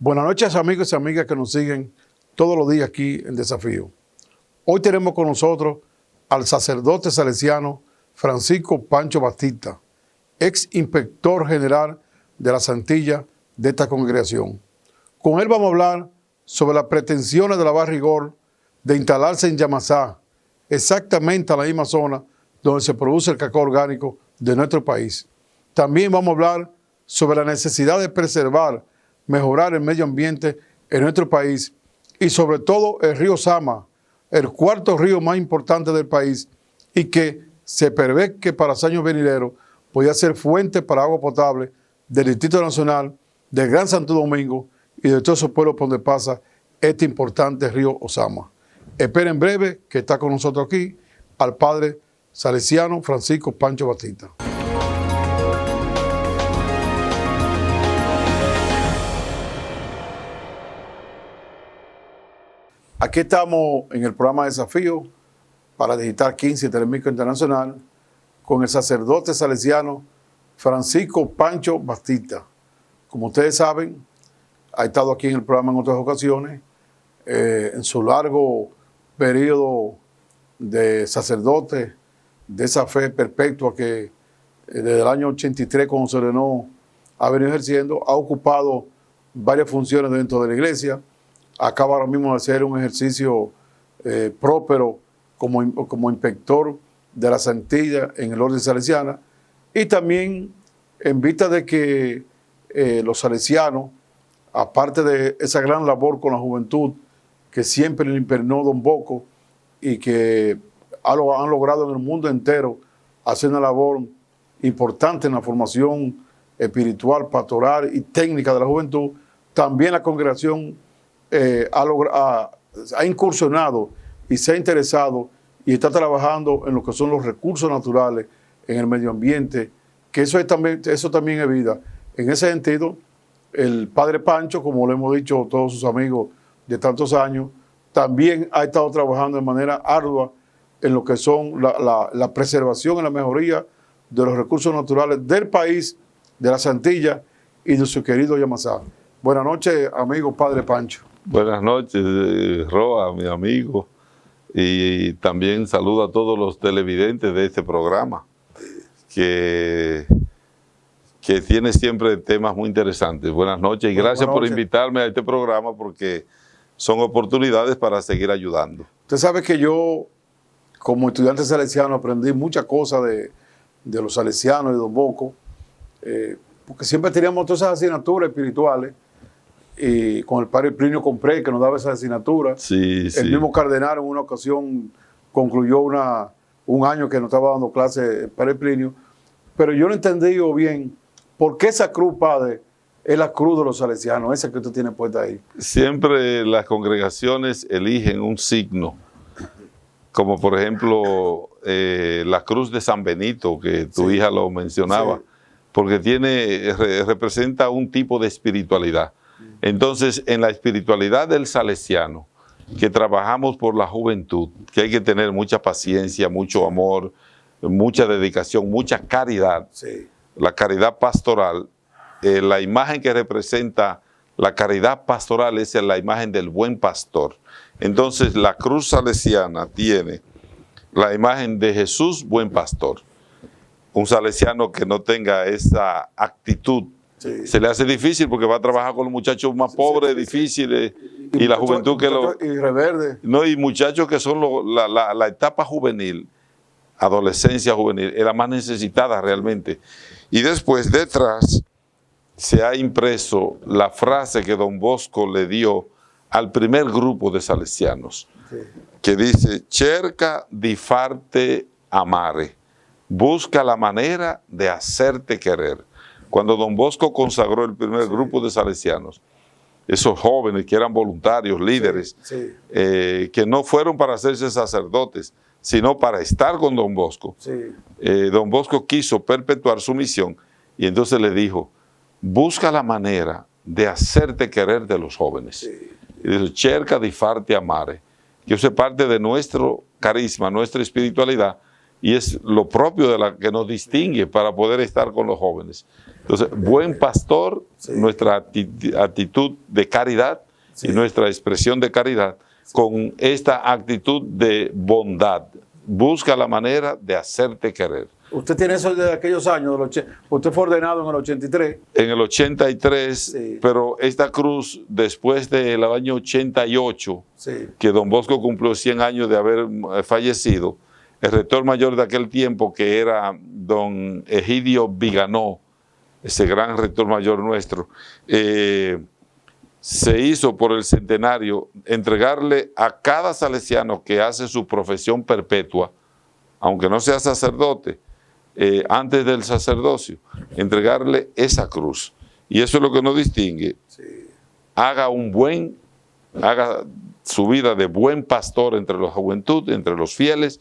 Buenas noches, amigos y amigas que nos siguen todos los días aquí en Desafío. Hoy tenemos con nosotros al sacerdote salesiano Francisco Pancho Bastita, ex inspector general de la Santilla de esta congregación. Con él vamos a hablar sobre las pretensiones de la Barrigor de instalarse en Yamasá, exactamente a la misma zona donde se produce el cacao orgánico de nuestro país. También vamos a hablar sobre la necesidad de preservar, mejorar el medio ambiente en nuestro país y sobre todo el río Sama, el cuarto río más importante del país y que se prevé que para los años venideros podría ser fuente para agua potable del Distrito Nacional, del Gran Santo Domingo y de todos esos pueblos por donde pasa este importante río Osama. Esperen en breve que está con nosotros aquí al padre salesiano Francisco Pancho Bastita. Aquí estamos en el programa Desafío para Digital 15 y Telemico Internacional con el sacerdote salesiano Francisco Pancho Bastita. Como ustedes saben, ha estado aquí en el programa en otras ocasiones, en su largo periodo de sacerdote, de esa fe perpetua que desde el año 83, cuando se ordenó, ha venido ejerciendo, ha ocupado varias funciones dentro de la iglesia. Acaba ahora mismo de hacer un ejercicio próspero como inspector de la Santilla en el orden salesiana, y también en vista de que los salesianos, aparte de esa gran labor con la juventud que siempre le impregnó Don Bosco y que han logrado en el mundo entero hacer una labor importante en la formación espiritual, pastoral y técnica de la juventud, también la congregación ha incursionado y se ha interesado y está trabajando en lo que son los recursos naturales en el medio ambiente, que eso también es vida. En ese sentido, el padre Pancho, como lo hemos dicho todos sus amigos de tantos años, también ha estado trabajando de manera ardua en lo que son la preservación y la mejoría de los recursos naturales del país, de la Santilla y de su querido Yamasá. Buenas noches, amigo padre Pancho. Buenas noches, Roa, mi amigo, y también saludo a todos los televidentes de este programa, que tiene siempre temas muy interesantes. Buenas noches y gracias por invitarme a este programa porque son oportunidades para seguir ayudando. Usted sabe que yo, como estudiante salesiano, aprendí muchas cosas de los salesianos y de Don Bosco, porque siempre teníamos todas esas asignaturas espirituales. Y con el padre Plinio Compré, que nos daba esa asignatura. Sí. El mismo cardenal en una ocasión concluyó un año que nos estaba dando clase el padre Plinio. Pero yo no entendí bien por qué esa cruz, padre, es la cruz de los salesianos, esa que usted tiene puesta ahí. Siempre las congregaciones eligen un signo, como por ejemplo la cruz de San Benito, que tu hija lo mencionaba, porque representa un tipo de espiritualidad. Entonces, en la espiritualidad del salesiano, que trabajamos por la juventud, que hay que tener mucha paciencia, mucho amor, mucha dedicación, mucha caridad, la caridad pastoral, la imagen que representa la caridad pastoral es la imagen del buen pastor. Entonces, la cruz salesiana tiene la imagen de Jesús, buen pastor. Un salesiano que no tenga esa actitud, se le hace difícil porque va a trabajar con los muchachos más pobres, difíciles, y la juventud que y reverde. No, y muchachos que son la etapa juvenil, adolescencia juvenil, es la más necesitada realmente. Y después, detrás, se ha impreso la frase que Don Bosco le dio al primer grupo de salesianos, que dice: cerca di farte amare, busca la manera de hacerte querer. Cuando Don Bosco consagró el primer grupo de salesianos, esos jóvenes que eran voluntarios, líderes, que no fueron para hacerse sacerdotes, sino para estar con Don Bosco. Don Bosco quiso perpetuar su misión y entonces le dijo: busca la manera de hacerte querer de los jóvenes. Y dice: cerca di farte amare, que eso es parte de nuestro carisma, nuestra espiritualidad, y es lo propio de la que nos distingue para poder estar con los jóvenes. Entonces, buen pastor, nuestra actitud de caridad y nuestra expresión de caridad con esta actitud de bondad. Busca la manera de hacerte querer. Usted tiene eso de aquellos años, usted fue ordenado en el 83. En el 83, pero esta cruz, después del año 88, que don Bosco cumplió 100 años de haber fallecido, el rector mayor de aquel tiempo, que era don Egidio Viganó, ese gran rector mayor nuestro, se hizo por el centenario entregarle a cada salesiano que hace su profesión perpetua, aunque no sea sacerdote, antes del sacerdocio, entregarle esa cruz. Y eso es lo que nos distingue. Haga su vida de buen pastor entre la juventud, entre los fieles,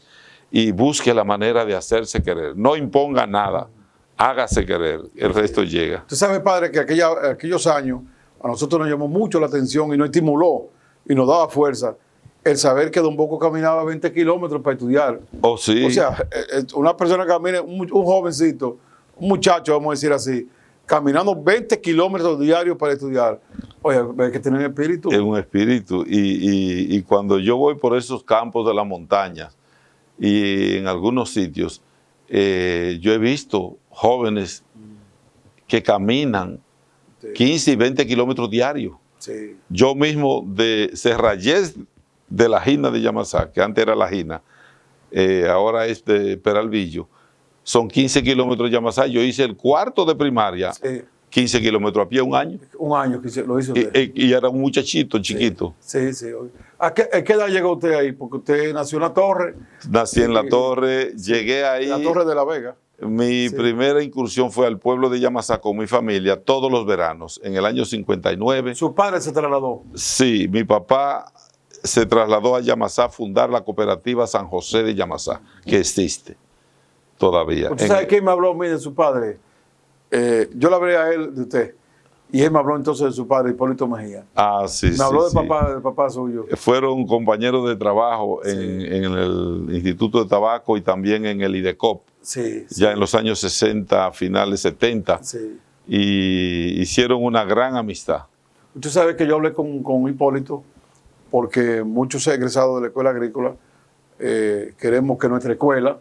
y busque la manera de hacerse querer. No imponga nada, hágase querer, el resto llega. Usted sabe, padre, que aquellos años a nosotros nos llamó mucho la atención y nos estimuló y nos daba fuerza el saber que don Bosco caminaba 20 kilómetros para estudiar. Oh, sí. O sea, una persona que camina, un jovencito, un muchacho, vamos a decir así, caminando 20 kilómetros diarios para estudiar. Oye, hay que tener espíritu. Es un espíritu. Y cuando yo voy por esos campos de la montaña y en algunos sitios, yo he visto jóvenes que caminan 15 y 20 kilómetros diarios. Sí. Yo mismo de Serrayés de la Gina de Yamasá, que antes era la Gina, ahora es de Peralvillo, son 15 kilómetros de Yamasá. Yo hice el cuarto de primaria, 15 kilómetros a pie, un año. Un año que lo hizo usted. Y era un muchachito chiquito. Sí. ¿A qué edad llegó usted ahí? Porque usted nació en La Torre. Nací en La Torre, llegué ahí. La Torre de la Vega. Mi primera incursión fue al pueblo de Yamasá con mi familia todos los veranos, en el año 59. ¿Su padre se trasladó? Sí, mi papá se trasladó a Yamasá a fundar la cooperativa San José de Yamasá, que existe todavía. ¿Usted sabe quién me habló a mí de su padre? Yo le hablé a él de usted. Y él me habló entonces de su padre, Hipólito Mejía. Ah, sí, me habló del papá suyo. Fueron compañeros de trabajo en el Instituto de Tabaco y también en el IDECOP. Ya en los años 60, finales 70. Y hicieron una gran amistad. Usted sabe que yo hablé con Hipólito porque muchos egresados de la escuela agrícola queremos que nuestra escuela,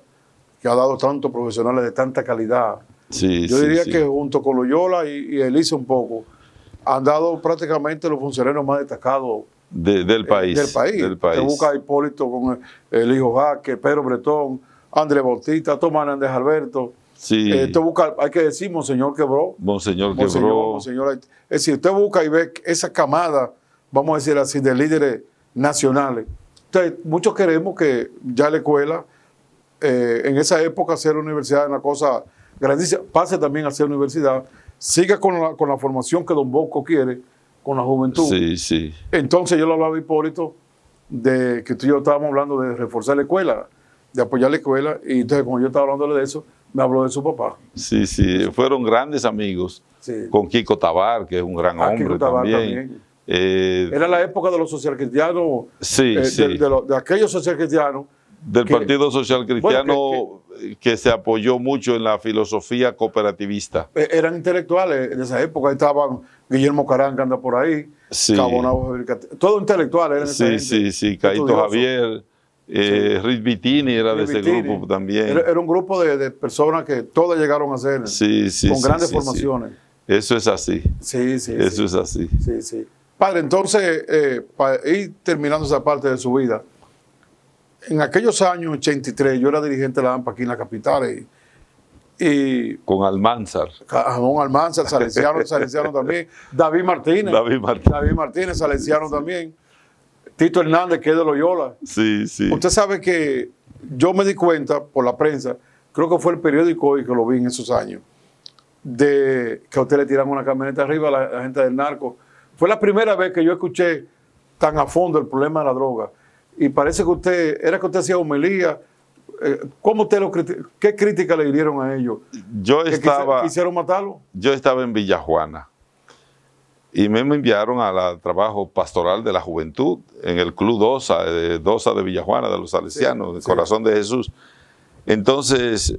que ha dado tantos profesionales de tanta calidad, yo diría que junto con Loyola y Elisa un poco, han dado prácticamente los funcionarios más destacados del país. Te busca a Hipólito con el hijo Jaque, Pedro Bretón, Andrés Bautista, Tomás Hernández Alberto. Te busca, hay que decir, Monseñor Quebró. Monseñor Quebró. Es decir, usted busca y ve esa camada, vamos a decir así, de líderes nacionales. Entonces, muchos queremos que ya la escuela, en esa época, hacer la universidad es una cosa grandísima, pase también a ser universidad, siga con la formación que don Bosco quiere, con la juventud. Entonces yo le hablaba a Hipólito de que tú y yo estábamos hablando de reforzar la escuela, de apoyar la escuela, y entonces cuando yo estaba hablándole de eso, me habló de su papá. Fueron grandes amigos, con Kiko Tabar, que es un gran hombre Kiko Tabar también. Era la época de los socialcristianos, de aquellos socialcristianos. Del Partido Social Cristiano, que se apoyó mucho en la filosofía cooperativista. Eran intelectuales en esa época, ahí estaban Guillermo Carán, que anda por ahí, Cabonao, todos intelectuales. Caíto Javier, Rick Vitini era de ese grupo también. Era un grupo de personas que todas llegaron a ser con grandes formaciones. Eso es así. Eso es así. Padre, entonces, para ir terminando esa parte de su vida, en aquellos años 83, yo era dirigente de la AMPA aquí en la capital y con Almanzar. Con Almanzar, salesiano también. David Martínez, salesiano también. Tito Hernández, que es de Loyola. Usted sabe que yo me di cuenta por la prensa, creo que fue el periódico hoy que lo vi en esos años, de que a usted le tiran una camioneta arriba a la gente del narco. Fue la primera vez que yo escuché tan a fondo el problema de la droga. Y parece que usted hacía homilía. ¿Cómo usted qué crítica le dieron a ellos? ¿Quisieron matarlo? Yo estaba en Villajuana y me enviaron al trabajo pastoral de la juventud en el Club Dosa de Villajuana, de los salesianos, del Corazón de Jesús. Entonces,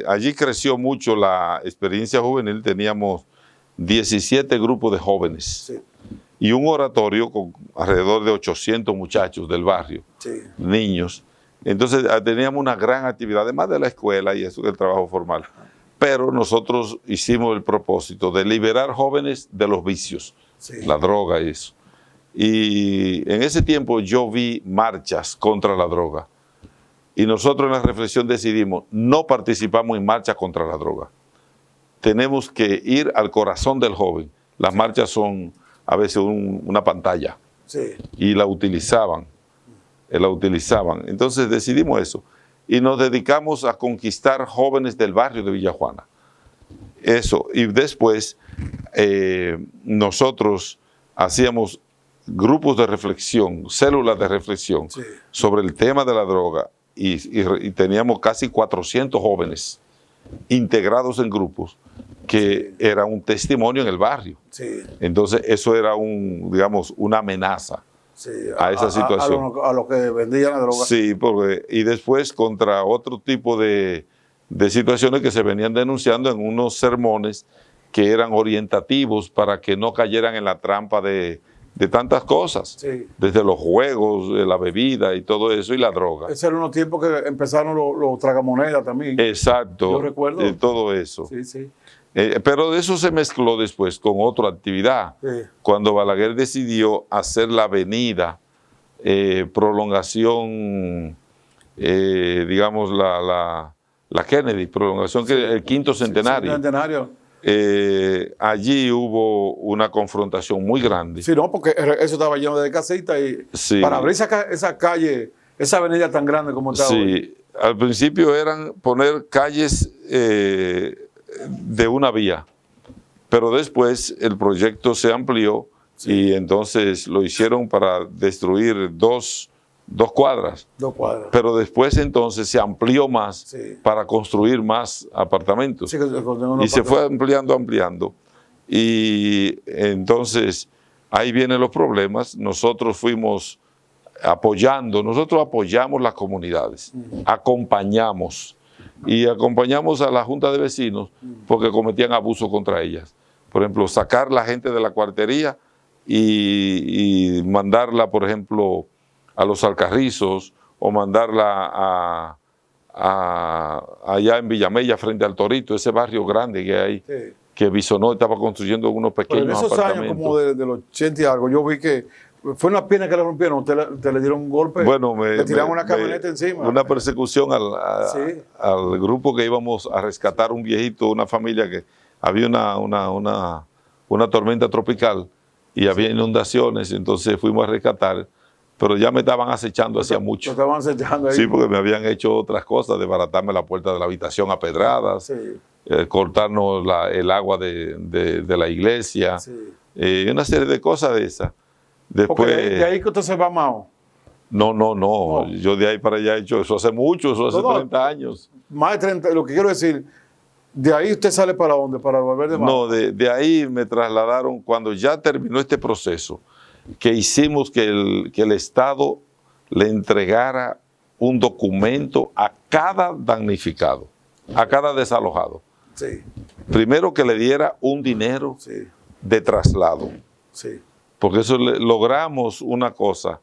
allí creció mucho la experiencia juvenil, teníamos 17 grupos de jóvenes Sí, y un oratorio con alrededor de 800 muchachos del barrio, sí. niños. Entonces teníamos una gran actividad, además de la escuela y eso del trabajo formal. Pero nosotros hicimos el propósito de liberar jóvenes de los vicios, Sí. la droga y eso. Y en ese tiempo yo vi marchas contra la droga. Y nosotros en la reflexión decidimos, no participamos en marchas contra la droga. Tenemos que ir al corazón del joven. Las marchas son a veces una pantalla Sí. y la utilizaban. Entonces decidimos eso. Y nos dedicamos a conquistar jóvenes del barrio de Villajuana. Eso. Y después nosotros hacíamos grupos de reflexión, células de reflexión Sí. sobre el tema de la droga y teníamos casi 400 jóvenes integrados en grupos que era un testimonio en el barrio. Sí. Entonces eso era digamos, una amenaza Sí. a esa situación. A lo que vendían la droga. Sí, y después contra otro tipo de situaciones que se venían denunciando en unos sermones que eran orientativos para que no cayeran en la trampa de tantas cosas, Sí. desde los juegos, la bebida y todo eso, y la droga. Ese era unos tiempos que empezaron los tragamonedas también. Exacto. Yo recuerdo. Todo eso. Sí, sí. Pero eso se mezcló después con otra actividad. Sí. Cuando Balaguer decidió hacer la avenida, prolongación, digamos, la Kennedy, prolongación, el quinto centenario. Sí, centenario. Allí hubo una confrontación muy grande. Sí, no, porque eso estaba lleno de casitas y Sí. para abrir esa calle, esa avenida tan grande como está hoy. Sí, al principio eran poner calles de una vía, pero después el proyecto se amplió y entonces lo hicieron para destruir dos cuadras. 2 cuadras. Pero después entonces se amplió más Sí. para construir más apartamentos. Sí, que Y se fue ampliando. Y entonces ahí vienen los problemas. Nosotros apoyamos las comunidades, acompañamos a la Junta de Vecinos porque cometían abusos contra ellas. Por ejemplo, sacar la gente de la cuartería y mandarla, por ejemplo, a Los Alcarrizos o mandarla allá en Villamella frente al Torito, ese barrio grande que hay, Sí. que Bisonó estaba construyendo unos Pero pequeños en esos apartamentos. años, como de los 80 y algo, yo vi que fue una pierna que le rompieron, usted le dieron un golpe, Bueno, le tiraron una camioneta encima. Una persecución Sí. al grupo que íbamos a rescatar un viejito, una familia que había una tormenta tropical y había inundaciones, entonces fuimos a rescatar, pero ya me estaban acechando hacía mucho. Lo estaban acechando ahí. Sí, porque me habían hecho otras cosas, desbaratarme la puerta de la habitación a pedradas, Sí. cortarnos el agua de la iglesia, Sí. una serie de cosas de esas. Después, Porque de ahí que usted se va, Mao. no. Yo de ahí para allá he hecho eso hace mucho, eso hace No. 30 años. Más de 30, lo que quiero decir, de ahí usted sale para dónde, para volver de Mao. No, de ahí me trasladaron cuando ya terminó este proceso, que hicimos que el Estado le entregara un documento a cada damnificado, a cada desalojado. Sí, Primero que le diera un dinero sí, de traslado, sí. porque eso logramos una cosa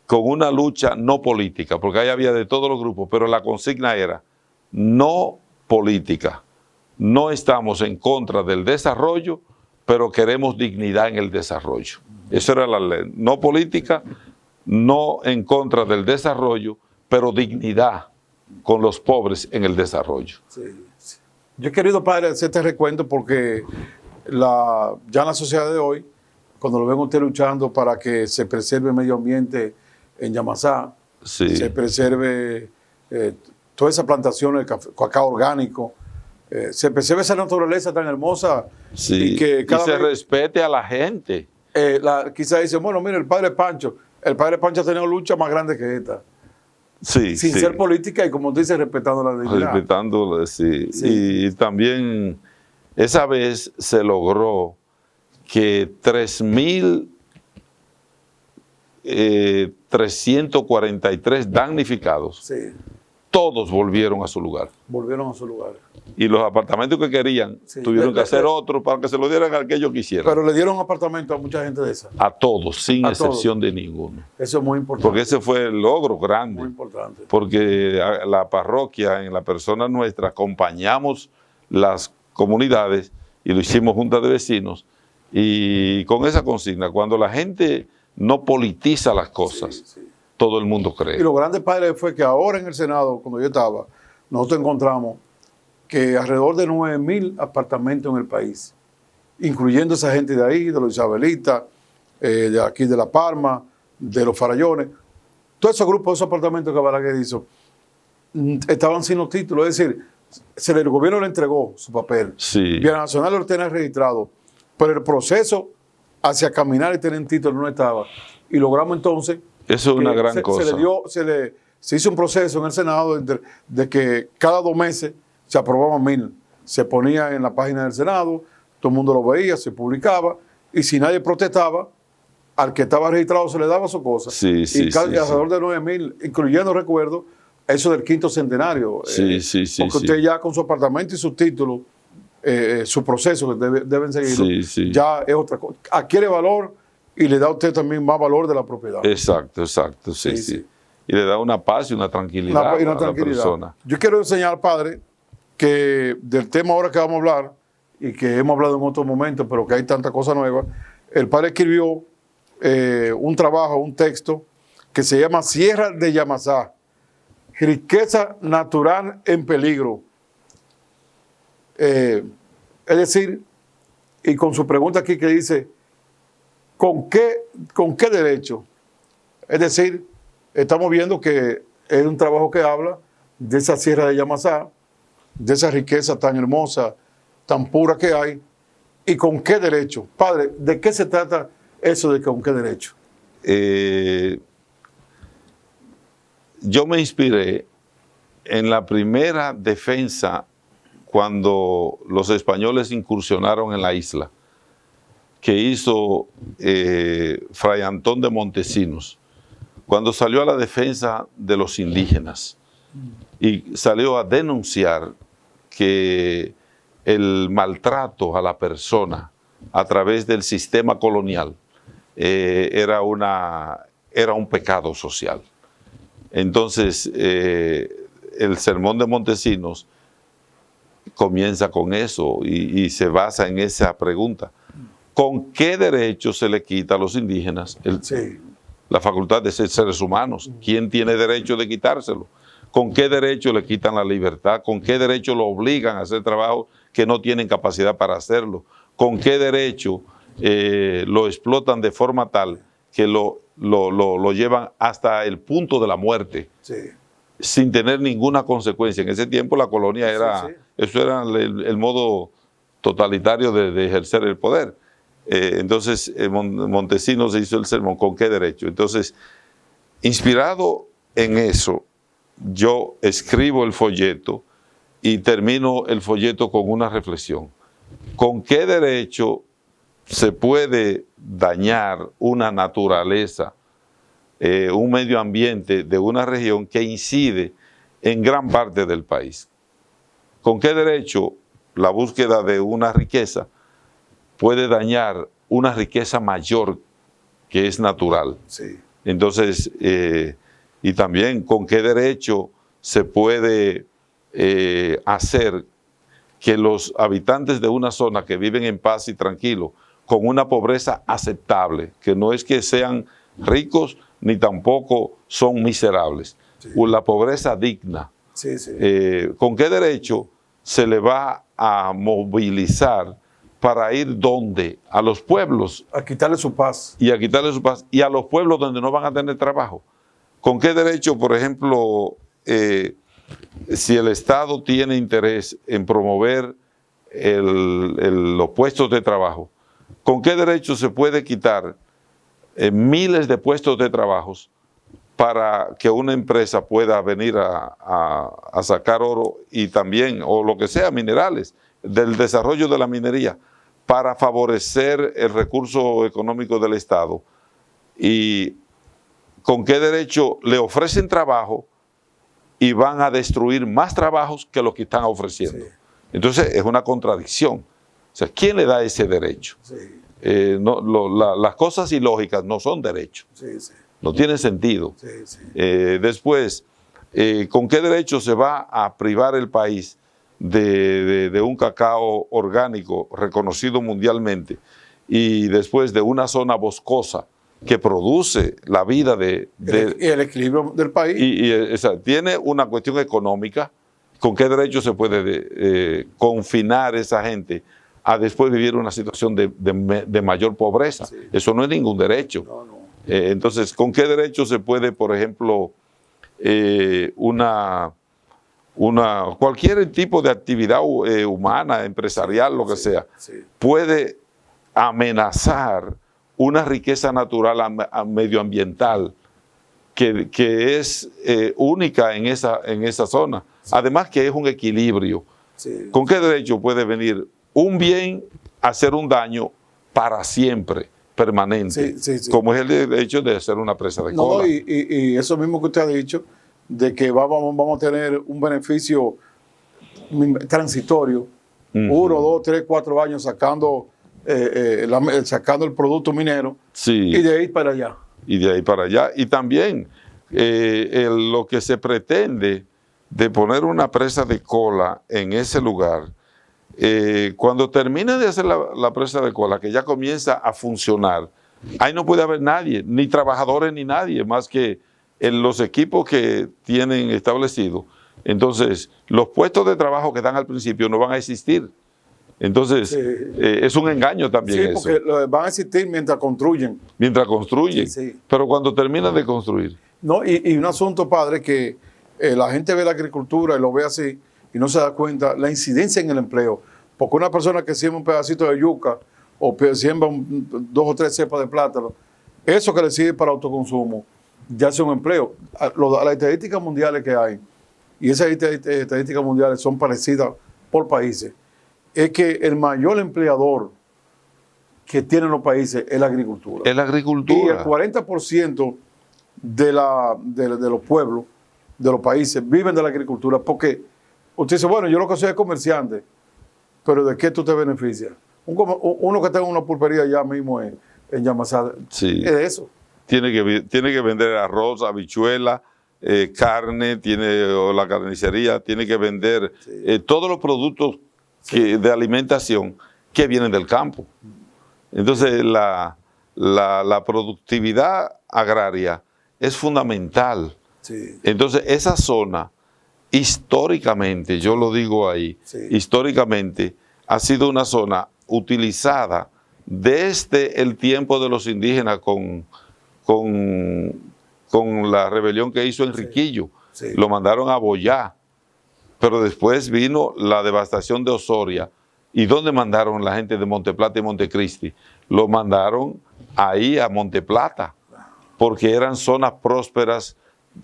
con una lucha no política, porque ahí había de todos los grupos, pero la consigna era no política. No estamos en contra del desarrollo, pero queremos dignidad en el desarrollo. Esa era la ley. No política, no en contra del desarrollo, pero dignidad con los pobres en el desarrollo. Sí, sí. Yo he querido, padre, hacer este recuento porque ya en la sociedad de hoy, cuando lo ven usted luchando para que se preserve el medio ambiente en Yamasá, Sí. se preserve toda esa plantación de cacao orgánico, se preserve esa naturaleza tan hermosa Sí. y que cada se vez, respete a la gente. quizás dicen, bueno, mire, el padre Pancho ha tenido lucha más grande que esta, Sí, sin sí. ser política y como dice, respetando la dignidad. Respetando, sí. Sí. Y también esa vez se logró que 3.343 damnificados Sí, todos volvieron a su lugar. Volvieron a su lugar. Y los apartamentos que querían tuvieron que hacer otros para que se lo dieran al que ellos quisieran. Pero le dieron apartamento a mucha gente de esa. A todos, sin excepción de ninguno. Eso es muy importante. Porque ese fue el logro grande. Muy importante. Porque la parroquia, en la persona nuestra, acompañamos las comunidades y lo hicimos junta de vecinos. Y con esa consigna, cuando la gente no politiza las cosas, todo el mundo cree. Y lo grande, padre, fue que ahora en el Senado, cuando yo estaba, nosotros encontramos que alrededor de 9,000 apartamentos en el país, incluyendo esa gente de ahí, de los isabelitas, de aquí de La Palma, de los Farallones, todos esos grupos, esos apartamentos que Balaguer hizo, estaban sin los títulos, es decir, el gobierno le entregó su papel, Vía Nacional lo tenía registrado, pero el proceso hacia caminar y tener título no estaba. Y logramos entonces... Eso es una gran cosa. Se hizo un proceso en el Senado de que cada 2 meses se aprobaban 1,000. Se ponía en la página del Senado, todo el mundo lo veía, se publicaba, y si nadie protestaba, al que estaba registrado se le daba su cosa. Alrededor de 9,000, incluyendo, recuerdo, eso del 5º centenario. Porque usted ya con su apartamento y sus títulos, su proceso que deben seguirlo, ya es otra cosa. Adquiere valor y le da a usted también más valor de la propiedad. Exacto, sí. Y le da una paz y una tranquilidad a la persona. Yo quiero enseñar, padre, que del tema ahora que vamos a hablar, y que hemos hablado en otros momentos, pero que hay tanta cosa nueva, el padre escribió un trabajo, un texto, que se llama Sierra de Yamasá, riqueza natural en peligro. Es decir, y con su pregunta aquí que dice, ¿con qué derecho? Es decir, estamos viendo que es un trabajo que habla de esa Sierra de Yamasá, de esa riqueza tan hermosa, tan pura que hay, y con qué derecho. Padre, ¿de qué se trata eso de con qué derecho? Yo me inspiré en la primera defensa cuando los españoles incursionaron en la isla, que hizo Fray Antón de Montesinos, cuando salió a la defensa de los indígenas y salió a denunciar que el maltrato a la persona a través del sistema colonial era un pecado social. Entonces, el sermón de Montesinos comienza con eso y se basa en esa pregunta. ¿Con qué derecho se le quita a los indígenas la facultad de ser seres humanos? ¿Quién tiene derecho de quitárselo? ¿Con qué derecho le quitan la libertad? ¿Con qué derecho lo obligan a hacer trabajo que no tienen capacidad para hacerlo? ¿Con qué derecho lo explotan de forma tal que lo llevan hasta el punto de la muerte sin tener ninguna consecuencia? En ese tiempo la colonia eso era el modo totalitario de ejercer el poder. Entonces Montesinos se hizo el sermón, ¿con qué derecho? Entonces, inspirado en eso, yo escribo el folleto y termino el folleto con una reflexión. ¿Con qué derecho se puede dañar una naturaleza, un medio ambiente de una región que incide en gran parte del país? ¿Con qué derecho la búsqueda de una riqueza puede dañar una riqueza mayor que es natural? Entonces, y también con qué derecho se puede hacer que los habitantes de una zona que viven en paz y tranquilo, con una pobreza aceptable, que no es que sean ricos ni tampoco son miserables, la pobreza digna, ¿con qué derecho se le va a movilizar para ir ¿dónde? A los pueblos. A quitarle su paz. Y a quitarle su paz. Y a los pueblos donde no van a tener trabajo. ¿Con qué derecho, por ejemplo, si el Estado tiene interés en promover los puestos de trabajo, con qué derecho se puede quitar miles de puestos de trabajos para que una empresa pueda venir a sacar oro y también, o lo que sea, minerales, del desarrollo de la minería, para favorecer el recurso económico del Estado? ¿Y con qué derecho le ofrecen trabajo y van a destruir más trabajos que los que están ofreciendo. Sí. Entonces es una contradicción. O sea, ¿quién le da ese derecho? Sí. Las cosas ilógicas no son derechos. Sí, sí. No tiene sentido. Sí, sí. Después, ¿con qué derecho se va a privar el país de un cacao orgánico reconocido mundialmente y después de una zona boscosa que produce la vida el equilibrio del país? o sea, tiene una cuestión económica? ¿Con qué derecho se puede confinar esa gente a después vivir una situación de mayor pobreza? Sí. Eso no es ningún derecho. No, no. Entonces, ¿con qué derecho se puede, por ejemplo, cualquier tipo de actividad humana, empresarial, lo que sea, puede amenazar una riqueza natural medioambiental que es única en esa zona? Además que es un equilibrio. Sí. ¿Con qué derecho puede venir un bien a hacer un daño para siempre, permanente? Como es el derecho de hacer una presa de cola. No, y eso mismo que usted ha dicho, de que vamos a tener un beneficio transitorio, 1, 2, 3, 4 años sacando el producto minero, sí. Y de ahí para allá. Y de ahí para allá. Y también lo que se pretende de poner una presa de cola en ese lugar, cuando termine de hacer la presa de cola, que ya comienza a funcionar, ahí no puede haber nadie, ni trabajadores ni nadie, más que en los equipos que tienen establecidos. Entonces, los puestos de trabajo que dan al principio no van a existir. Entonces, sí. Es un engaño también eso. Sí, porque van a existir mientras construyen. Mientras construyen, sí. Pero cuando terminan de construir. No, y un asunto, padre, que la gente ve la agricultura y lo ve así y no se da cuenta la incidencia en el empleo. Porque una persona que siembra un pedacito de yuca o siembra 2 o 3 cepas de plátano, eso que le sirve para autoconsumo, ya es un empleo. Las estadísticas mundiales que hay, y esas estadísticas mundiales son parecidas por países, es que el mayor empleador que tienen los países es la agricultura. Es la agricultura. Y el 40% de los pueblos, de los países, viven de la agricultura. Porque usted dice, bueno, yo lo que soy es comerciante, pero ¿de qué tú te beneficias? Uno que tenga una pulpería ya mismo en Yamasá, sí. Es de eso. Tiene que vender arroz, habichuela, carne, o la carnicería, tiene que vender todos los productos de alimentación que vienen del campo. Entonces, la productividad agraria es fundamental. Sí. Entonces, esa zona, históricamente, yo lo digo ahí, históricamente ha sido una zona utilizada desde el tiempo de los indígenas con la rebelión que hizo Enriquillo. Sí. Lo mandaron a Boyá, pero después vino la devastación de Osoria. ¿Y dónde mandaron la gente de Monteplata y Montecristi? Lo mandaron ahí a Monteplata, porque eran zonas prósperas,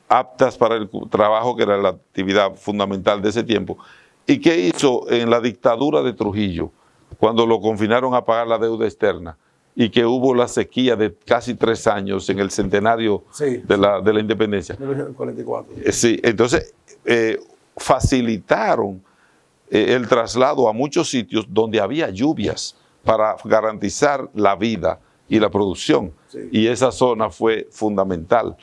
aptas para el trabajo, que era la actividad fundamental de ese tiempo. ¿Y qué hizo en la dictadura de Trujillo, cuando lo confinaron a pagar la deuda externa y que hubo la sequía de casi 3 años en el centenario de la independencia? 1944. Sí, entonces facilitaron el traslado a muchos sitios donde había lluvias para garantizar la vida y la producción. Sí. Y esa zona fue fundamental.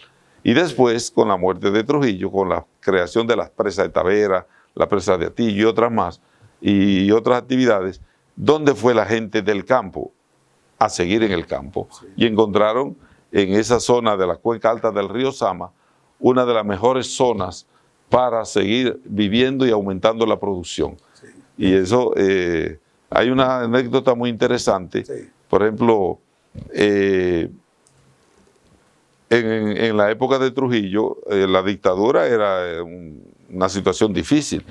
Y después, con la muerte de Trujillo, con la creación de las presas de Tavera, la presa de Atillo y otras más, y otras actividades, ¿dónde fue la gente del campo? A seguir en el campo. Sí. Y encontraron en esa zona de la cuenca alta del río Sama una de las mejores zonas para seguir viviendo y aumentando la producción. Sí. Y eso, hay una anécdota muy interesante. Sí. Por ejemplo, en la época de Trujillo, la dictadura era una situación difícil,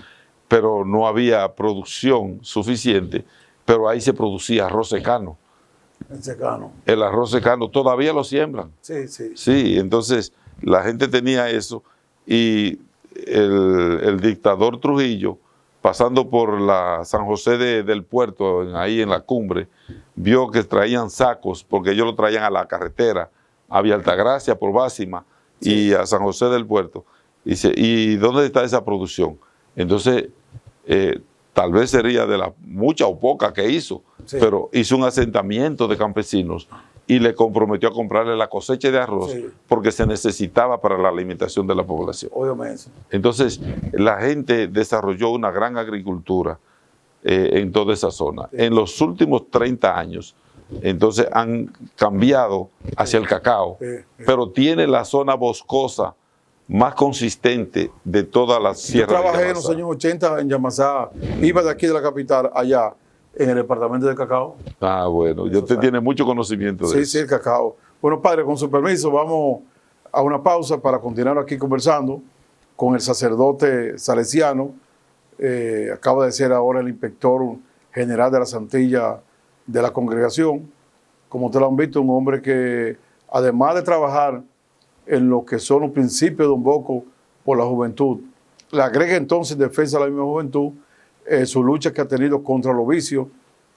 pero no había producción suficiente, pero ahí se producía arroz secano. El secano. El arroz secano todavía lo siembran. Sí, sí. Sí, entonces la gente tenía eso y el dictador Trujillo, pasando por la San José del Puerto, ahí en la cumbre, vio que traían sacos, porque ellos lo traían a la carretera, a Villa Altagracia por Básima y a San José del Puerto, Dice, ¿y dónde está esa producción? Entonces, tal vez sería de la mucha o poca que hizo, sí, pero hizo un asentamiento de campesinos y le comprometió a comprarle la cosecha de arroz, sí, porque se necesitaba para la alimentación de la población. Obviamente. Entonces, la gente desarrolló una gran agricultura en toda esa zona. Sí. En los últimos 30 años, entonces han cambiado hacia el cacao, pero tiene la zona boscosa más consistente de todas las sierras. Yo trabajé en los años 80 en Yamasá, iba de aquí de la capital allá, en el departamento de cacao. Ah, bueno, usted tiene mucho conocimiento de eso. Sí, el cacao. Bueno, padre, con su permiso, vamos a una pausa para continuar aquí conversando con el sacerdote salesiano. Acaba de ser ahora el inspector general de la Santilla de la congregación. Como ustedes lo han visto, un hombre que, además de trabajar en lo que son los principios de Don Bosco por la juventud, le agrega entonces defensa a la misma juventud, su lucha que ha tenido contra los vicios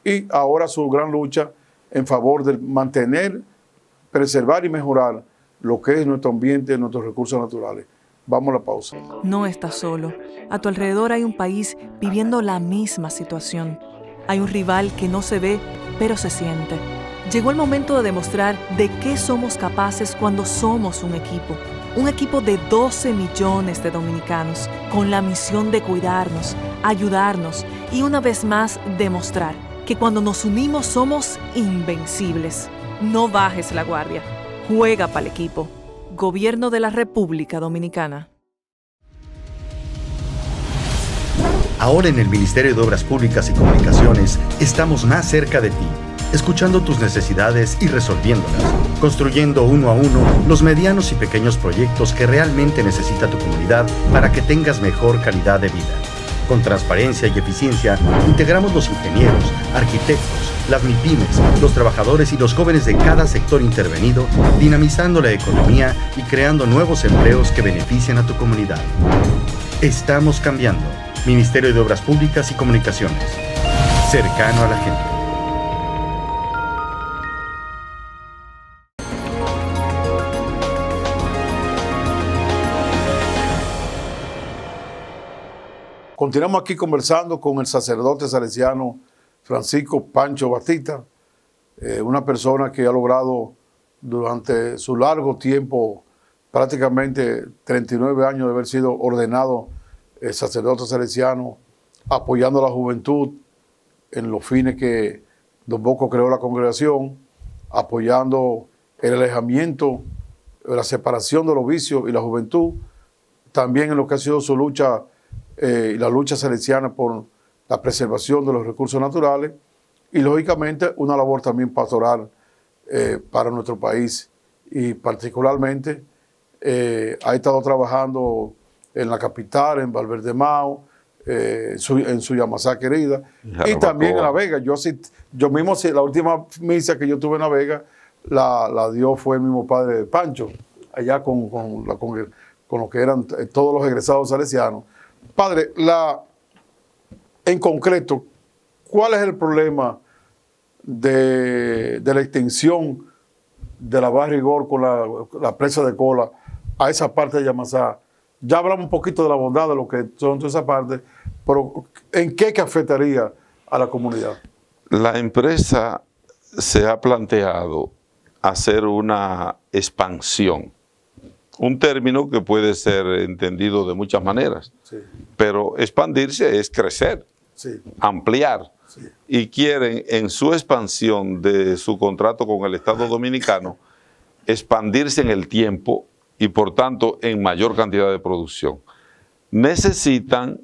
y ahora su gran lucha en favor de mantener, preservar y mejorar lo que es nuestro ambiente, nuestros recursos naturales. Vamos a la pausa. No estás solo. A tu alrededor hay un país viviendo la misma situación. Hay un rival que no se ve, pero se siente. Llegó el momento de demostrar de qué somos capaces cuando somos un equipo. Un equipo de 12 millones de dominicanos, con la misión de cuidarnos, ayudarnos y una vez más demostrar que cuando nos unimos somos invencibles. No bajes la guardia. Juega para el equipo. Gobierno de la República Dominicana. Ahora en el Ministerio de Obras Públicas y Comunicaciones estamos más cerca de ti, escuchando tus necesidades y resolviéndolas, construyendo uno a uno los medianos y pequeños proyectos que realmente necesita tu comunidad para que tengas mejor calidad de vida. Con transparencia y eficiencia, integramos los ingenieros, arquitectos, las MIPYMES, los trabajadores y los jóvenes de cada sector intervenido, dinamizando la economía y creando nuevos empleos que beneficien a tu comunidad. Estamos cambiando. Ministerio de Obras Públicas y Comunicaciones. Cercano a la gente. Continuamos aquí conversando con el sacerdote salesiano Francisco Pancho Bastita, una persona que ha logrado durante su largo tiempo, prácticamente 39 años de haber sido ordenado sacerdote salesiano, apoyando a la juventud en los fines que Don Bosco creó la congregación, apoyando el alejamiento, la separación de los vicios y la juventud, también en lo que ha sido su lucha y la lucha salesiana por la preservación de los recursos naturales y lógicamente una labor también pastoral para nuestro país y particularmente ha estado trabajando en la capital, en Valverde Mao, en su Yamasá querida, y también en La Vega. Yo mismo, la última misa que yo tuve en La Vega, la dio fue el mismo padre de Pancho, allá con lo que eran todos los egresados salesianos. Padre, en concreto, ¿cuál es el problema de la extensión de la Barrigor con la presa de Cola a esa parte de Yamasá? Ya hablamos un poquito de la bondad de lo que son todas esas partes, pero ¿en qué que afectaría a la comunidad? La empresa se ha planteado hacer una expansión, un término que puede ser entendido de muchas maneras, sí, pero expandirse es crecer, sí, ampliar, sí, y quieren en su expansión de su contrato con el Estado Dominicano expandirse en el tiempo y por tanto en mayor cantidad de producción. Necesitan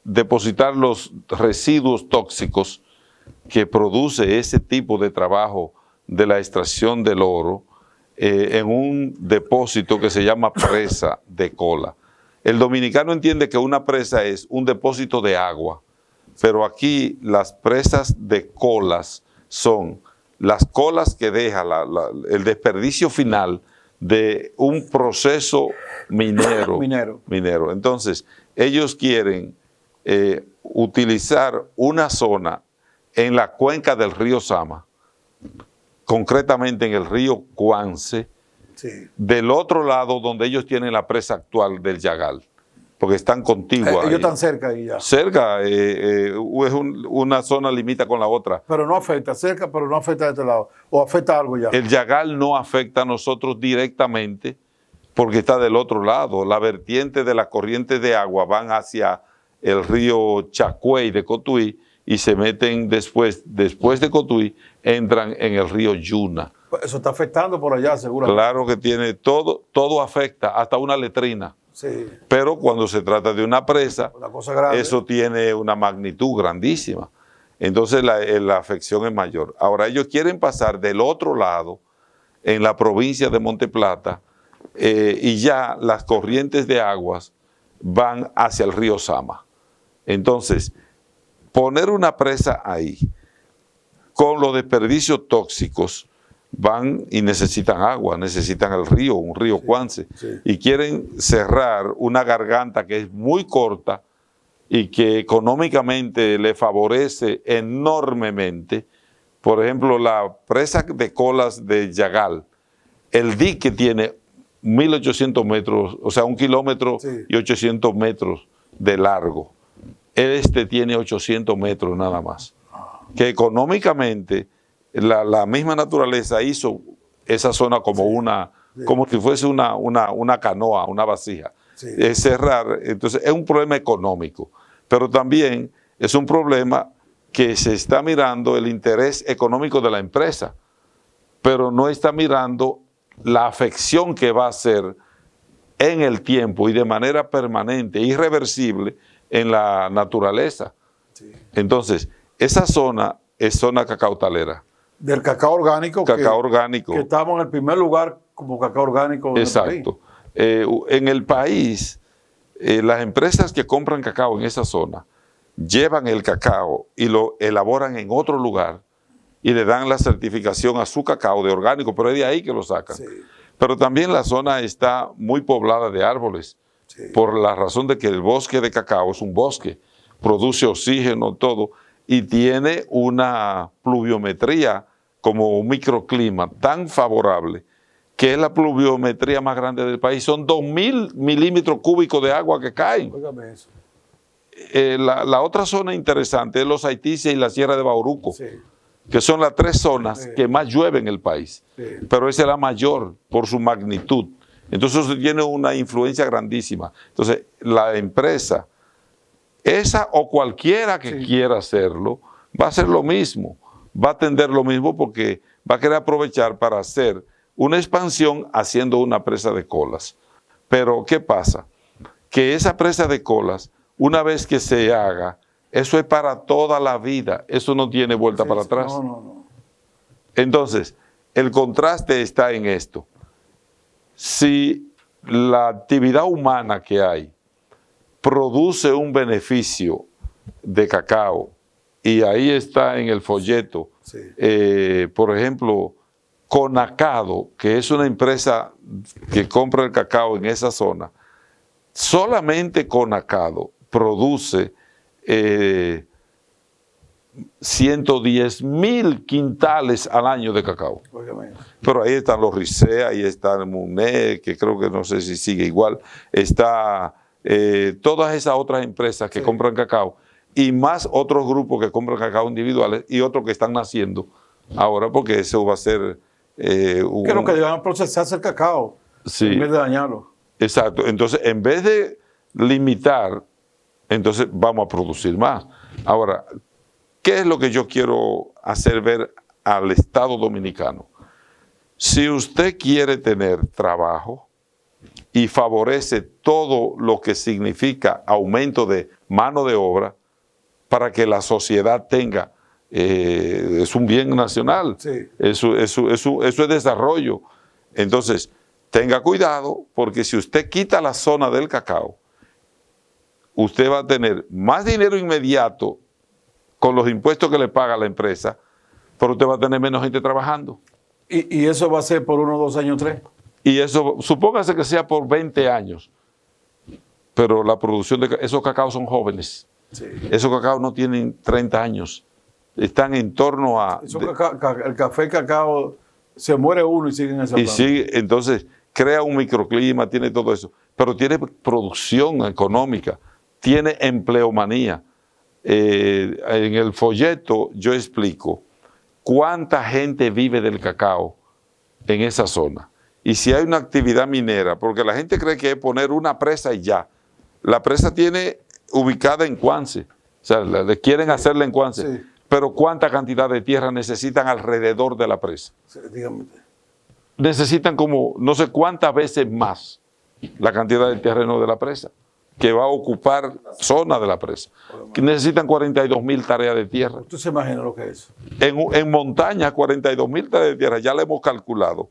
depositar los residuos tóxicos que produce ese tipo de trabajo de la extracción del oro en un depósito que se llama presa de Cola. El dominicano entiende que una presa es un depósito de agua, pero aquí las presas de colas son las colas que deja el desperdicio final de un proceso minero. Entonces, ellos quieren utilizar una zona en la cuenca del río Sama, concretamente en el río Cuance, Sí. del otro lado donde ellos tienen la presa actual del Yagal, porque están contiguas. Ellos ahí. están cerca ahí ya. Cerca, una zona limita con la otra. Pero no afecta, cerca, pero no afecta de este lado. O afecta algo ya. El Yagal no afecta a nosotros directamente porque está del otro lado. La vertiente de las corrientes de agua van hacia el río Chacuey de Cotuí y se meten después de Cotuí, entran en el río Yuna. Eso está afectando por allá, seguramente. Claro que tiene todo afecta, hasta una letrina. Sí. Pero cuando se trata de una presa, Una cosa grande. eso tiene una magnitud grandísima. Entonces la afección es mayor. Ahora ellos quieren pasar del otro lado, en la provincia de Monte Plata, y ya las corrientes de aguas van hacia el río Sama. Entonces, poner una presa ahí, con los desperdicios tóxicos, van y necesitan agua, necesitan el río, un río Cuance, y quieren cerrar una garganta que es muy corta y que económicamente le favorece enormemente. Por ejemplo, la presa de Colas de Yagal, el dique tiene 1.800 metros, o sea, 1 kilómetro y 800 metros de largo. Este tiene 800 metros nada más. Que económicamente la misma naturaleza hizo esa zona como como si fuese una canoa, una vasija. Es cerrar, entonces es un problema económico, pero también es un problema que se está mirando el interés económico de la empresa, pero no está mirando la afección que va a hacer en el tiempo y de manera permanente, irreversible en la naturaleza. Entonces, esa zona es zona cacautalera. Del cacao orgánico. Cacao orgánico. Que estamos en el primer lugar como cacao orgánico. Exacto. En el país, las empresas que compran cacao en esa zona llevan el cacao y lo elaboran en otro lugar y le dan la certificación a su cacao de orgánico, pero es de ahí que lo sacan. Pero también la zona está muy poblada de árboles, por la razón de que el bosque de cacao es un bosque, produce oxígeno, todo, y tiene una pluviometría como un microclima tan favorable que es la pluviometría más grande del país. Son 2.000 milímetros cúbicos de agua que caen. Óigame eso. La otra zona interesante es los Haitises y la Sierra de Bauruco, que son las 3 zonas que más llueve en el país. Pero esa es la mayor por su magnitud. Entonces eso tiene una influencia grandísima. Entonces la empresa, esa o cualquiera que quiera hacerlo, va a hacer lo mismo, va a atender lo mismo porque va a querer aprovechar para hacer una expansión haciendo una presa de Colas. Pero ¿qué pasa? Que esa presa de Colas, una vez que se haga, eso es para toda la vida, eso no tiene vuelta para atrás. No. Entonces, el contraste está en esto. Si la actividad humana que hay produce un beneficio de cacao, y ahí está en el folleto, por ejemplo, Conacado, que es una empresa que compra el cacao en esa zona, solamente Conacado produce 110.000 quintales al año de cacao. Pero ahí están los Risea, ahí está el Muné, que creo que no sé si sigue igual, está todas esas otras empresas que compran cacao y más otros grupos que compran cacao individuales y otros que están naciendo ahora, porque eso va a ser que lo que llevan a procesarse el cacao en vez de dañarlo. Exacto. Entonces, en vez de limitar, entonces vamos a producir más. Ahora, ¿qué es lo que yo quiero hacer ver al Estado Dominicano? Si usted quiere tener trabajo y favorece todo lo que significa aumento de mano de obra para que la sociedad tenga, es un bien nacional, eso es desarrollo. Entonces, tenga cuidado porque si usted quita la zona del cacao, usted va a tener más dinero inmediato con los impuestos que le paga la empresa, pero usted va a tener menos gente trabajando. ¿Y eso va a ser por 1, 2 años, 3? Y eso, supóngase que sea por 20 años, pero la producción de esos cacaos son jóvenes. Esos cacaos no tienen 30 años, están en torno a... El café cacao Se muere uno y siguen esa Y planta. sigue, entonces crea un microclima, tiene todo eso, pero tiene producción económica, tiene empleomanía. En el folleto yo explico cuánta gente vive del cacao en esa zona. Y si hay una actividad minera, porque la gente cree que es poner una presa y ya. La presa tiene ubicada en Cuance, o sea, le quieren hacerla en Cuance, Sí. pero ¿cuánta cantidad de tierra necesitan alrededor de la presa? Sí, dígame. Necesitan como no sé cuántas veces más la cantidad de terreno de la presa, que va a ocupar zona de la presa. Que necesitan 42,000 tareas de tierra. ¿Usted se imagina lo que es? En montaña, 42,000 tareas de tierra, ya le hemos calculado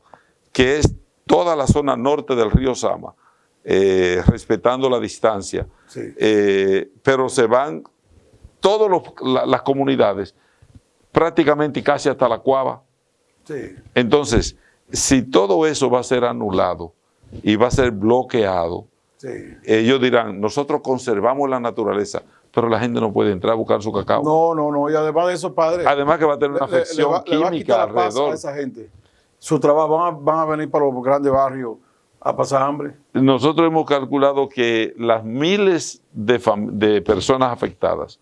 que es toda la zona norte del río Sama, respetando la distancia, Sí. pero se van todas las comunidades, prácticamente casi hasta la Cuava. Sí. Entonces, si todo eso va a ser anulado y va a ser bloqueado, Sí. ellos dirán, nosotros conservamos la naturaleza, pero la gente no puede entrar a buscar su cacao. No. Y además de eso, padre, Además que va a tener una le afección va a química quitar la paz alrededor. a esa gente. Su trabajo, van a venir para los grandes barrios a pasar hambre. Nosotros hemos calculado que las miles de personas afectadas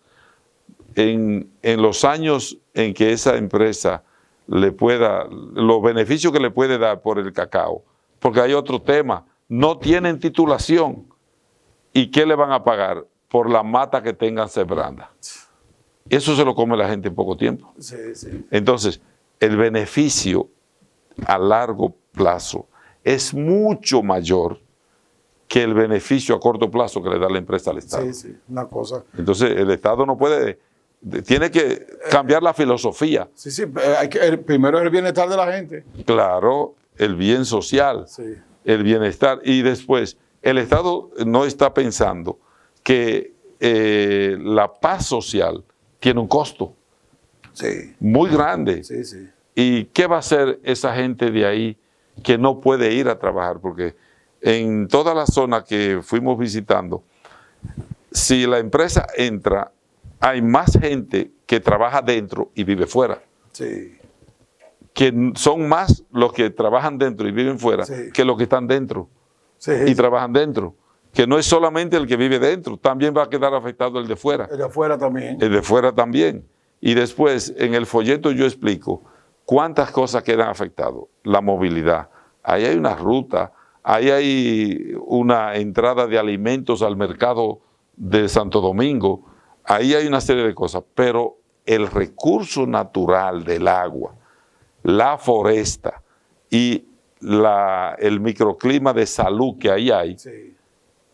en los años en que esa empresa le pueda, los beneficios que le puede dar por el cacao, porque hay otro tema, no tienen titulación. ¿Y qué le van a pagar? Por la mata que tengan sembrada. Eso se lo come la gente en poco tiempo. Sí, sí. Entonces, el beneficio a largo plazo es mucho mayor que el beneficio a corto plazo que le da la empresa al Estado. Sí, sí, una cosa. Entonces, el Estado no puede, tiene que cambiar la filosofía. Sí, sí, primero es el bienestar de la gente. Claro, el bien social, Sí. el bienestar. Y después, el Estado no está pensando que la paz social tiene un costo Sí, muy grande. sí, sí. ¿Y qué va a hacer esa gente de ahí que no puede ir a trabajar? Porque en toda la zona que fuimos visitando, si la empresa entra, hay más gente que trabaja dentro y vive fuera. Sí, Que son más los que trabajan dentro y viven fuera Sí. que los que están dentro sí. y trabajan dentro. Que no es solamente el que vive dentro, también va a quedar afectado el de fuera. El de afuera también. El de fuera también. Y después, en el folleto yo explico cuántas cosas quedan afectadas. La movilidad. Ahí hay una ruta, ahí hay una entrada de alimentos al mercado de Santo Domingo, ahí hay una serie de cosas, pero el recurso natural del agua, la foresta y el microclima de salud que ahí hay, Sí.